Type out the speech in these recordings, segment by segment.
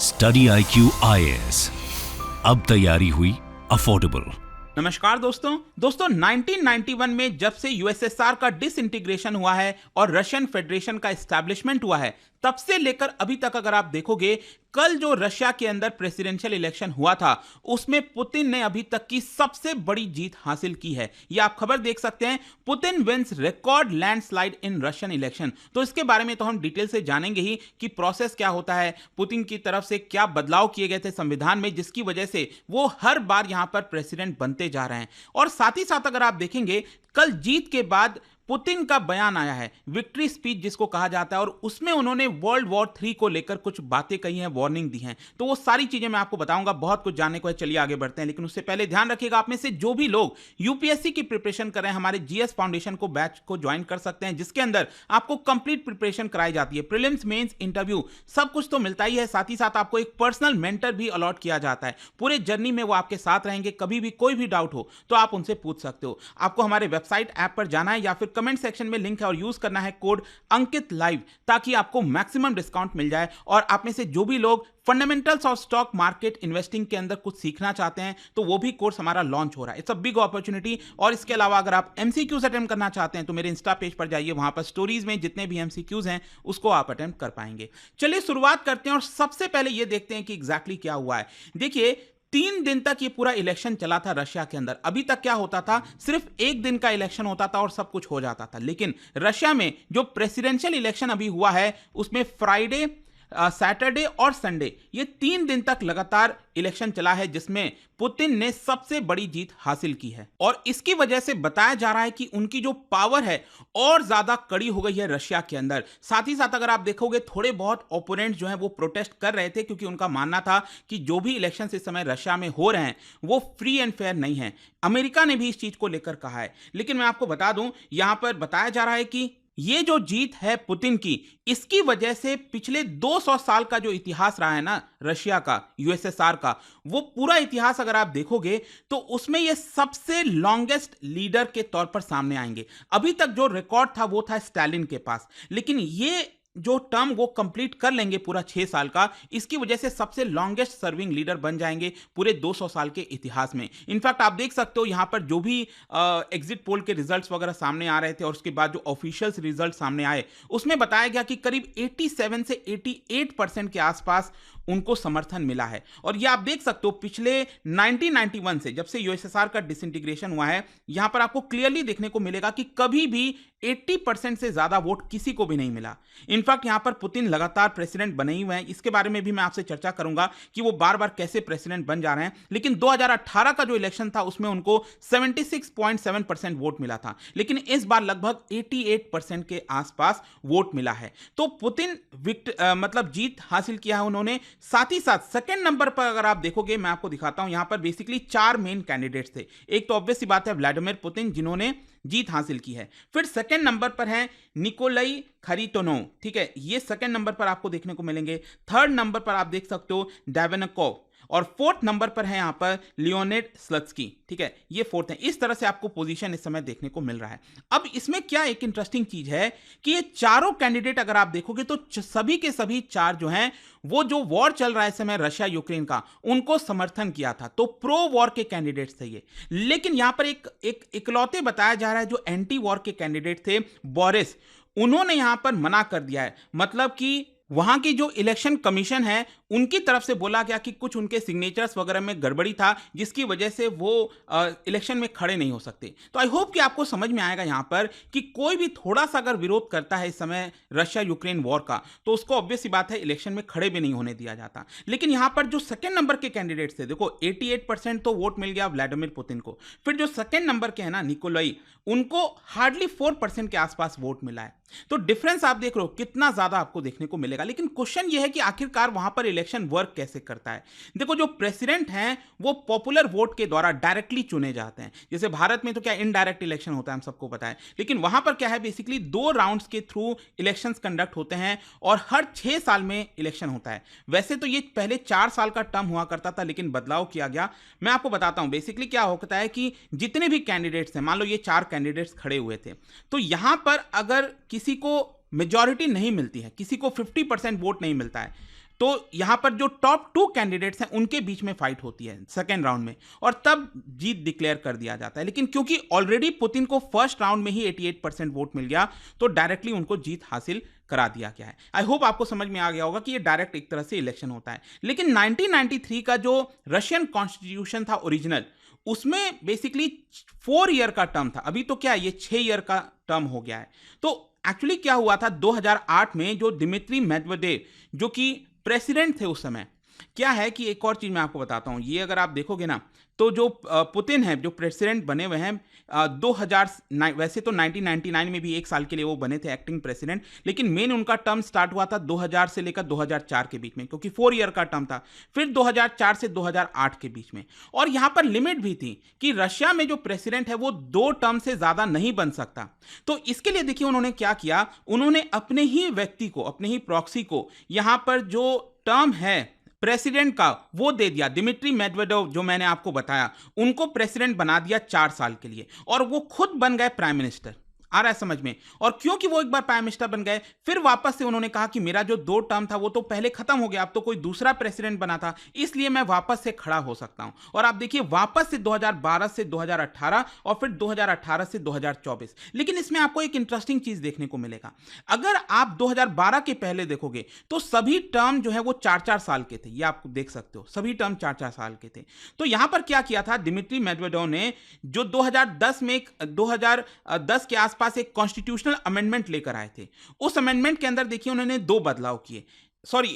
Study IQ IAS, अब तैयारी हुई अफोर्डेबल। नमस्कार दोस्तों 1991 में जब से यूएसएसआर का डिसइंटीग्रेशन हुआ है और रशियन फेडरेशन का एस्टैब्लिशमेंट हुआ है, तब से लेकर अभी तक अगर आप देखोगे, कल जो रशिया के अंदर प्रेसिडेंशियल इलेक्शन हुआ था उसमें पुतिन ने अभी तक की सबसे बड़ी जीत हासिल की है। ये आप खबर देख सकते हैं, Putin wins record landslide in Russian election. तो इसके बारे में तो हम डिटेल से जानेंगे ही कि प्रोसेस क्या होता है, पुतिन की तरफ से क्या बदलाव किए गए थे संविधान में जिसकी वजह से वो हर बार यहां पर प्रेसिडेंट बनते जा रहे हैं। और साथ ही साथ अगर आप देखेंगे, कल जीत के बाद पुतिन का बयान आया है, विक्ट्री स्पीच जिसको कहा जाता है, और उसमें उन्होंने वर्ल्ड वॉर 3 को लेकर कुछ बातें कही हैं, वार्निंग दी हैं। तो वो सारी चीजें मैं आपको बताऊंगा, बहुत कुछ जानने को है। चलिए आगे बढ़ते हैं, लेकिन उससे पहले ध्यान रखिएगा, आप में से जो भी लोग यूपीएससी की प्रिपरेशन कर रहे हैं, हमारे जीएस फाउंडेशन को बैच को ज्वाइन कर सकते हैं, जिसके अंदर आपको कंप्लीट प्रिपरेशन कराई जाती है, प्रीलिम्स, मेंस, इंटरव्यू सब कुछ तो मिलता ही है, साथ ही साथ आपको एक पर्सनल मेंटर भी अलॉट किया जाता है। पूरे जर्नी में वो आपके साथ रहेंगे, कभी भी कोई भी डाउट हो तो आप उनसे पूछ सकते हो। आपको हमारे वेबसाइट ऐप पर जाना है या फिर कमेंट सेक्शन में लिंक है और यूज करना है कोड अंकित लाइव, ताकि आपको मैक्सिमम डिस्काउंट मिल जाए। और आप में से जो भी लोग fundamentals of stock market investing के अंदर कुछ सीखना चाहते हैं तो वो भी कोर्स हमारा लॉन्च हो रहा है। It's a big opportunity. और इसके अलावा अगर आप एमसीक्यूज अटेम्प्ट करना चाहते हैं तो मेरे इंस्टा पेज पर जाइए, वहां पर स्टोरीज में जितने भी एमसीक्यूज हैं उसको आप अटेम्प्ट कर पाएंगे। चलिए शुरुआत करते हैं और सबसे पहले ये देखते हैं कि एग्जैक्टली क्या हुआ है। देखिए, 3 दिन तक ये पूरा इलेक्शन चला था रशिया के अंदर। अभी तक क्या होता था, सिर्फ 1 दिन का इलेक्शन होता था और सब कुछ हो जाता था। लेकिन रशिया में जो प्रेसिडेंशियल इलेक्शन अभी हुआ है उसमें फ्राइडे, सैटरडे और संडे, ये 3 दिन तक लगातार इलेक्शन चला है, जिसमें पुतिन ने सबसे बड़ी जीत हासिल की है। और इसकी वजह से बताया जा रहा है कि उनकी जो पावर है और ज्यादा कड़ी हो गई है रशिया के अंदर। साथ ही साथ अगर आप देखोगे, थोड़े बहुत ओपोनेंट्स जो हैं वो प्रोटेस्ट कर रहे थे, क्योंकि उनका मानना था कि जो भी इलेक्शन इस समय रशिया में हो रहे हैं वो फ्री एंड फेयर नहीं है। अमेरिका ने भी इस चीज को लेकर कहा है। लेकिन मैं आपको बता दूं, यहां पर बताया जा रहा है कि ये जो जीत है पुतिन की, इसकी वजह से पिछले 200 साल का जो इतिहास रहा है ना रशिया का, यूएसएसआर का, वो पूरा इतिहास अगर आप देखोगे तो उसमें ये सबसे लॉन्गेस्ट लीडर के तौर पर सामने आएंगे। अभी तक जो रिकॉर्ड था वो था स्टालिन के पास, लेकिन ये जो टर्म वो कंप्लीट कर लेंगे पूरा 6 साल का, इसकी वजह से सबसे लॉन्गेस्ट सर्विंग लीडर बन जाएंगे पूरे 200 साल के इतिहास में। इनफैक्ट आप देख सकते हो यहां पर जो भी एग्जिट पोल के रिजल्ट्स वगैरह सामने आ रहे थे और उसके बाद जो ऑफिशियल्स रिजल्ट सामने आए, उसमें बताया गया कि करीब 87 से 88% के आसपास उनको समर्थन मिला है। और ये आप देख सकते हो, पिछले 1991 से, जब से यूएसएसआर का डिसइंटीग्रेशन हुआ है, यहां पर आपको क्लियरली देखने को मिलेगा कि कभी भी 80% से ज्यादा वोट किसी को भी नहीं मिला। इनफैक्ट यहां पर पुतिन लगातार प्रेसिडेंट बने ही हुए हैं, इसके बारे में भी मैं आपसे चर्चा करूंगा कि वो बार बार कैसे प्रेसिडेंट बन जा रहे हैं। लेकिन 2018 का जो इलेक्शन था उसमें उनको 76.7% वोट मिला था, लेकिन इस बार लगभग 88% के आसपास वोट मिला है। तो पुतिन मतलब जीत हासिल किया है उन्होंने। साथ ही साथ सेकंड नंबर पर अगर आप देखोगे, मैं आपको दिखाता हूं, यहां पर बेसिकली 4 मेन कैंडिडेट्स थे। एक तो ऑब्वियस सी बात है व्लादिमीर पुतिन, जिन्होंने जीत हासिल की है। फिर सेकंड नंबर पर है निकोलाई खरीटोनोव, ठीक है, ये सेकंड नंबर पर आपको देखने को मिलेंगे। थर्ड नंबर पर आप देख सकते हो डेवेनकोव, और फोर्थ नंबर पर है यहां पर लियोनिड स्लत्स्की, ठीक है, ये फोर्थ है। इस तरह से आपको पोजीशन इस समय देखने को मिल रहा है। अब इसमें क्या एक इंटरेस्टिंग चीज है कि ये चारों कैंडिडेट अगर आप देखोगे तो सभी के सभी 4 जो हैं, वो जो वॉर चल रहा है इस समय रशिया यूक्रेन का, उनको समर्थन किया था, तो प्रो वॉर के कैंडिडेट्स थे ये। लेकिन यहां पर एक इकलौते बताया जा रहा है जो एंटी वॉर के कैंडिडेट थे, बोरिस, उन्होंने यहां पर मना कर दिया है। मतलब कि वहां की जो इलेक्शन कमीशन है उनकी तरफ से बोला गया कि कुछ उनके सिग्नेचर्स वगैरह में गड़बड़ी था, जिसकी वजह से वो इलेक्शन में खड़े नहीं हो सकते। तो आई होप कि आपको समझ में आएगा यहां पर कि कोई भी थोड़ा सा अगर विरोध करता है इस समय रशिया यूक्रेन वॉर का, तो उसको ऑब्वियस सी बात है इलेक्शन में खड़े भी नहीं होने दिया जाता। लेकिन यहां पर जो सेकंड नंबर के कैंडिडेट्स थे, देखो 88% तो वोट मिल गया व्लादिमीर पुतिन को। फिर जो सेकंड नंबर के है ना निकोलाई, उनको हार्डली 4% के आसपास वोट मिला है। तो डिफरेंस आप देख रहे हो कितना ज्यादा आपको देखने को मिलेगा। लेकिन क्वेश्चन यह है कि आखिरकार वहां पर इलेक्शन वर्क कैसे करता है। देखो, जो प्रेसिडेंट हैं वो पॉपुलर वोट के द्वारा डायरेक्टली चुने जाते हैं। जैसे भारत में तो क्या इनडायरेक्ट इलेक्शन होता है, हम सबको पता है, लेकिन वहां पर क्या है, बेसिकली 2 राउंड्स के थ्रू इलेक्शंस कंडक्ट होते हैं और हर 6 साल में इलेक्शन होता है। वैसे तो ये पहले 4 साल का टर्म हुआ करता था, लेकिन बदलाव किया गया। मैं आपको बताता हूं बेसिकली क्या होता है कि जितने भी कैंडिडेट्स हैं, मान लो ये 4 कैंडिडेट्स खड़े हुए थे, तो यहां पर अगर किसी को मेजॉरिटी नहीं मिलती है, किसी को 50% वोट नहीं मिलता है, तो यहां पर जो टॉप 2 कैंडिडेट्स हैं उनके बीच में फाइट होती है सेकेंड राउंड में, और तब जीत डिक्लेयर कर दिया जाता है। लेकिन क्योंकि ऑलरेडी पुतिन को फर्स्ट राउंड में ही 88% वोट मिल गया, तो डायरेक्टली उनको जीत हासिल करा दिया गया है। आई होप आपको समझ में आ गया होगा कि ये डायरेक्ट एक तरह से इलेक्शन होता है। लेकिन 1993 का जो रशियन कॉन्स्टिट्यूशन था ओरिजिनल, उसमें बेसिकली 4 ईयर का टर्म था। अभी तो क्या है, ये 6 ईयर का टर्म हो गया है। तो एक्चुअली क्या हुआ था 2008 में, जो दिमित्री मेदवेदेव जो कि प्रेसिडेंट थे उस समय, क्या है कि एक और चीज मैं आपको बताता हूं, ये अगर आप देखोगे ना, तो जो पुतिन है जो प्रेसिडेंट बने हुए हैं 2000, वैसे तो 1999 में भी 1 साल के लिए वो बने थे एक्टिंग प्रेसिडेंट, लेकिन मेन उनका टर्म स्टार्ट हुआ था 2000 से लेकर 2004 के बीच में, क्योंकि 4 ईयर का टर्म था। फिर 2004 से 2008 के बीच में, और यहां पर लिमिट भी थी कि रशिया में जो प्रेसिडेंट है वो 2 टर्म से ज्यादा नहीं बन सकता। तो इसके लिए देखिए उन्होंने क्या किया, उन्होंने अपने ही व्यक्ति को, अपने ही प्रॉक्सी को यहां पर जो टर्म है प्रेसिडेंट का वो दे दिया। दिमित्री मेदवेदेव जो मैंने आपको बताया, उनको प्रेसिडेंट बना दिया 4 साल के लिए, और वो खुद बन गए प्राइम मिनिस्टर। आ रहा है समझ में? और क्योंकि वो एक बार प्राइम मिनिस्टर बन गए, फिर वापस से उन्होंने कहा कि मेरा जो 2 टर्म था वो तो पहले खत्म हो गया, अब तो कोई दूसरा प्रेसिडेंट बना था, इसलिए मैं वापस से खड़ा हो सकता हूं। और आप देखिए वापस से 2012 से 2018 और फिर 2018 से 2024। लेकिन इसमें आपको एक इंटरेस्टिंग चीज देखने को मिलेगा। अगर आप 2012 के पहले देखोगे तो सभी टर्म जो है वो 4-4 साल के थे। ये आप देख सकते हो, सभी टर्म 4-4 साल के थे। तो यहां पर क्या किया था दिमित्री मेदवेदेव ने, जो 2010 में 2010 के आसपास एक कॉन्स्टिट्यूशनल अमेंडमेंट लेकर आए थे। उस अमेंडमेंट के अंदर देखिए उन्होंने 2 बदलाव किए।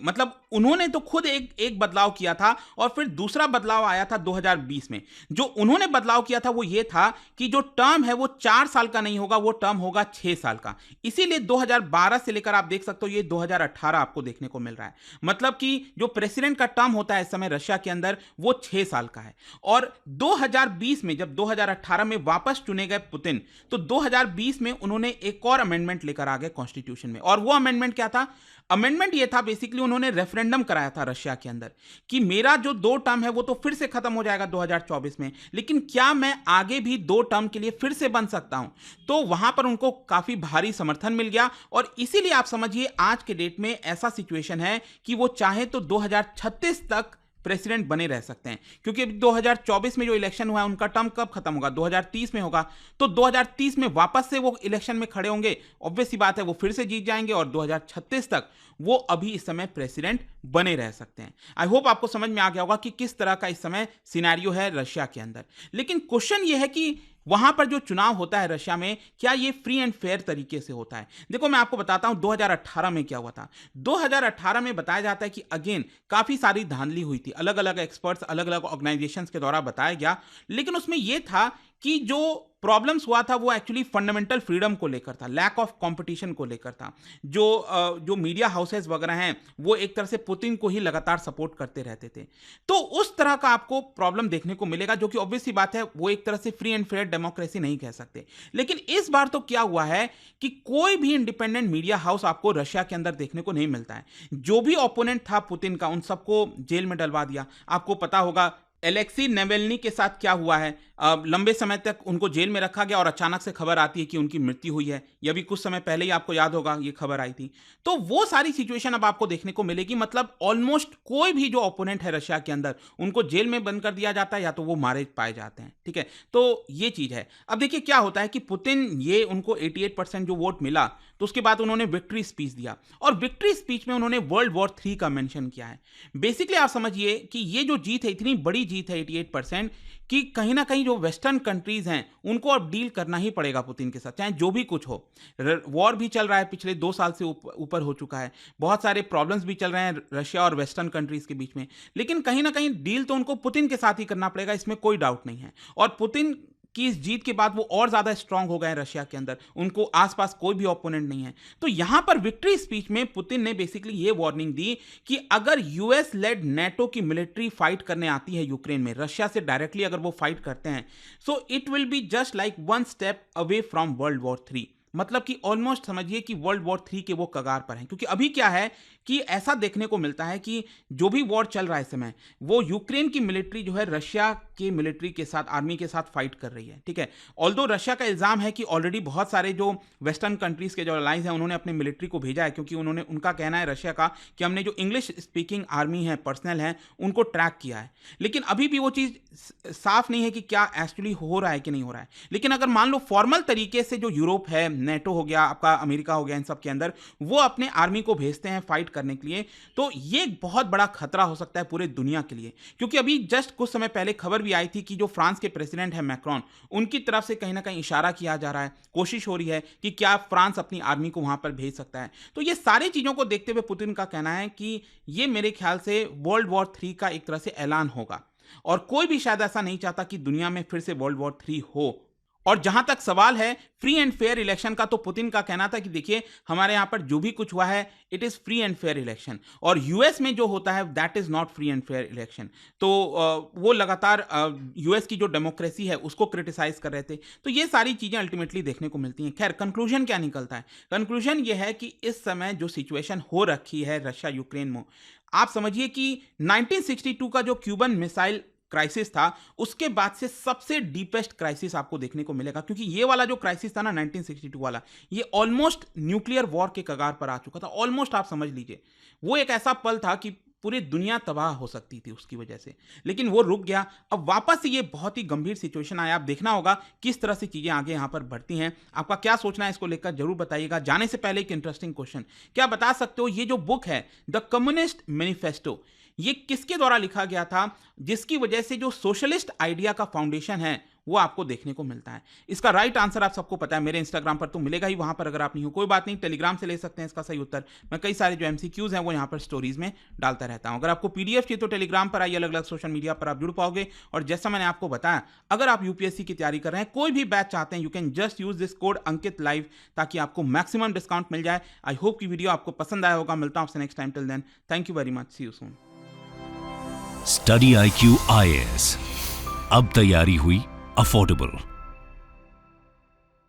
मतलब उन्होंने तो खुद एक बदलाव किया था, और फिर दूसरा बदलाव आया था 2020 में। जो उन्होंने बदलाव किया था वो ये था कि जो टर्म है वो 4 साल का नहीं होगा, वो टर्म होगा 6 साल का। इसीलिए 2012 से लेकर आप देख सकते हो ये 2018 आपको देखने को मिल रहा है। मतलब कि जो प्रेसिडेंट का टर्म होता है इस समय रशिया के अंदर, वो 6 साल का है। और 2020 में जब 2018 में वापस चुने गए पुतिन, तो 2020 में उन्होंने एक और अमेंडमेंट लेकर आ गए कॉन्स्टिट्यूशन में। और वो अमेंडमेंट क्या था? अमेंडमेंट ये था, बेसिकली उन्होंने रेफरेंडम कराया था रशिया के अंदर कि मेरा जो 2 टर्म है वो तो फिर से खत्म हो जाएगा 2024 में, लेकिन क्या मैं आगे भी 2 टर्म के लिए फिर से बन सकता हूं? तो वहां पर उनको काफी भारी समर्थन मिल गया, और इसीलिए आप समझिए आज के डेट में ऐसा सिचुएशन है कि वो चाहे तो 2036 तक प्रेसिडेंट बने रह सकते हैं। क्योंकि 2024 में जो इलेक्शन हुआ है उनका टर्म कब खत्म होगा? 2030 में होगा। तो 2030 में वापस से वो इलेक्शन में खड़े होंगे, ऑब्वियस सी बात है वो फिर से जीत जाएंगे, और 2036 तक वो अभी इस समय प्रेसिडेंट बने रह सकते हैं। आई होप आपको समझ में आ गया होगा कि किस तरह का इस समय सिनेरियो है रशिया के अंदर। लेकिन क्वेश्चन ये है कि वहां पर जो चुनाव होता है रशिया में, क्या ये फ्री एंड फेयर तरीके से होता है? देखो मैं आपको बताता हूं 2018 में क्या हुआ था। 2018 में बताया जाता है कि अगेन काफी सारी धांधली हुई थी, अलग अलग एक्सपर्ट्स, अलग अलग ऑर्गेनाइजेशंस के द्वारा बताया गया। लेकिन उसमें यह था कि जो प्रॉब्लम्स हुआ था वो एक्चुअली फंडामेंटल फ्रीडम को लेकर था, लैक ऑफ कंपटीशन को लेकर था। जो मीडिया हाउसेस वगैरह हैं वो एक तरह से पुतिन को ही लगातार सपोर्ट करते रहते थे। तो उस तरह का आपको प्रॉब्लम देखने को मिलेगा, जो कि ऑब्वियस सी बात है वो एक तरह से फ्री एंड फेयर डेमोक्रेसी नहीं कह सकते। लेकिन इस बार तो क्या हुआ है कि कोई भी इंडिपेंडेंट मीडिया हाउस आपको रशिया के अंदर देखने को नहीं मिलता है। जो भी ओपोनेंट था पुतिन का, उन सबको जेल में डलवा दिया। आपको पता होगा एलेक्सी नेवेल्नी के साथ क्या हुआ है, लंबे समय तक उनको जेल में रखा गया और अचानक से खबर आती है कि उनकी मृत्यु हुई है। यह भी कुछ समय पहले ही आपको याद होगा ये खबर आई थी। तो वो सारी सिचुएशन अब आपको देखने को मिलेगी। मतलब ऑलमोस्ट कोई भी जो ओपोनेंट है रशिया के अंदर, उनको जेल में बंद कर दिया जाता है या तो वो मारे पाए जाते हैं। ठीक है, तो ये चीज है। अब देखिए क्या होता है कि पुतिन, ये उनको 88% जो वोट मिला, तो उसके बाद उन्होंने विक्ट्री स्पीच दिया, और विक्ट्री स्पीच में उन्होंने वर्ल्ड वॉर 3 का मेंशन किया है। बेसिकली आप समझिए कि ये जो जीत है, इतनी बड़ी जीत है 88%, कि कहीं ना कहीं जो वेस्टर्न कंट्रीज हैं उनको अब डील करना ही पड़ेगा पुतिन के साथ, चाहे जो भी कुछ हो। वॉर भी चल रहा है, पिछले 2 साल से ऊपर हो चुका है, बहुत सारे प्रॉब्लम्स भी चल रहे हैं रशिया और वेस्टर्न कंट्रीज के बीच में। लेकिन कहीं ना कहीं डील तो उनको पुतिन के साथ ही करना पड़ेगा, इसमें कोई डाउट नहीं है। और पुतिन कि इस जीत के बाद वो और ज्यादा स्ट्रांग हो गए रशिया के अंदर, उनको आसपास कोई भी ओपोनेंट नहीं है। तो यहां पर विक्ट्री स्पीच में पुतिन ने बेसिकली ये वार्निंग दी कि अगर यूएस लेड नेटो की मिलिट्री फाइट करने आती है यूक्रेन में, रशिया से डायरेक्टली अगर वो फाइट करते हैं, so it will be just like 1 step away from world war 3। मतलब कि ऑलमोस्ट समझिए कि वर्ल्ड वॉर 3 के वो कगार पर हैं। क्योंकि अभी क्या है कि ऐसा देखने को मिलता है कि जो भी वॉर चल रहा है इस समय, वो यूक्रेन की मिलिट्री जो है रशिया के मिलिट्री के साथ, आर्मी के साथ फाइट कर रही है, ठीक है। ऑल्दो रशिया का इल्जाम है कि ऑलरेडी बहुत सारे जो वेस्टर्न कंट्रीज के जो अलाइज हैं उन्होंने अपने मिलिट्री को भेजा है, क्योंकि उनका कहना है रशिया का कि हमने जो इंग्लिश स्पीकिंग आर्मी है, पर्सनल है, उनको ट्रैक किया है। लेकिन अभी भी वो चीज़ साफ नहीं है कि क्या एक्चुअली हो रहा है कि नहीं हो रहा है। लेकिन अगर मान लो फॉर्मल तरीके से जो यूरोप है, नेटो हो गया, आपका अमेरिका हो गया, इन सब के अंदर वो अपने आर्मी को भेजते हैं फाइट करने के लिए, तो ये बहुत बड़ा खतरा हो सकता है पूरे दुनिया के लिए। क्योंकि अभी जस्ट कुछ समय पहले खबर भी आई थी कि जो फ्रांस के प्रेसिडेंट है मैक्रोन, उनकी तरफ से कहीं ना कहीं इशारा किया जा रहा है, कोशिश हो रही है कि क्या फ्रांस अपनी आर्मी को वहां पर भेज सकता है। तो ये सारी चीजों को देखते हुए पुतिन का कहना है कि ये मेरे ख्याल से वर्ल्ड वॉर 3 का एक तरह से ऐलान होगा, और कोई भी शायद ऐसा नहीं चाहता कि दुनिया में फिर से वर्ल्ड वॉर 3 हो। और जहां तक सवाल है फ्री एंड फेयर इलेक्शन का, तो पुतिन का कहना था कि देखिए हमारे यहां पर जो भी कुछ हुआ है it is free and fair election, और यूएस में जो होता है that is not free and fair election. तो वो लगातार यूएस की जो डेमोक्रेसी है उसको क्रिटिसाइज कर रहे थे। तो ये सारी चीजें अल्टीमेटली देखने को मिलती हैं। खैर, कंक्लूजन क्या निकलता है? कंक्लूजन ये है कि इस समय जो सिचुएशन हो रखी है रशिया यूक्रेन में, आप समझिए कि 1962 का जो क्यूबन मिसाइल क्राइसिस था, उसके बाद से सबसे डीपेस्ट क्राइसिस आपको देखने को मिलेगा। क्योंकि ये वाला जो क्राइसिस था ना 1962 वाला, ये ऑलमोस्ट न्यूक्लियर वॉर के कगार पर आ चुका था। ऑलमोस्ट आप समझ लीजिए वो एक ऐसा पल था कि पूरी दुनिया तबाह हो सकती थी उसकी वजह से, लेकिन वो रुक गया। अब वापस से ये बहुत ही गंभीर सिचुएशन आया। आप देखना होगा किस तरह से चीजें आगे यहां पर बढ़ती हैं। आपका क्या सोचना है इसको लेकर जरूर बताइएगा। जाने से पहले एक इंटरेस्टिंग क्वेश्चन, क्या बता सकते हो ये जो बुक है द कम्युनिस्ट मैनिफेस्टो, ये किसके द्वारा लिखा गया था, जिसकी वजह से जो सोशलिस्ट आइडिया का फाउंडेशन है वो आपको देखने को मिलता है? इसका राइट आंसर आप सबको पता है, मेरे इंस्टाग्राम पर तो मिलेगा ही, वहां पर अगर आप नहीं हो कोई बात नहीं, टेलीग्राम से ले सकते हैं इसका सही उत्तर। मैं कई सारे जो एमसीक्यूज हैं वो यहाँ पर स्टोरीज में डालता रहता हूं। अगर आपको पीडीएफ चाहिए तो टेलीग्राम पर आइए, अलग अलग सोशल मीडिया पर आप जुड़ पाओगे। और जैसा मैंने आपको बताया, अगर आप यूपीएससी की तैयारी कर रहे हैं, कोई भी बैच चाहते हैं, you can just use this code Ankit live, ताकि आपको मैक्सिमम डिस्काउंट मिल जाए। आई होप की वीडियो आपको पसंद आया होगा। मिलता हूं आपसे next time. Till then, thank you very much, see you soon. Study IQ IAS, अब तैयारी हुई अफोर्डेबल।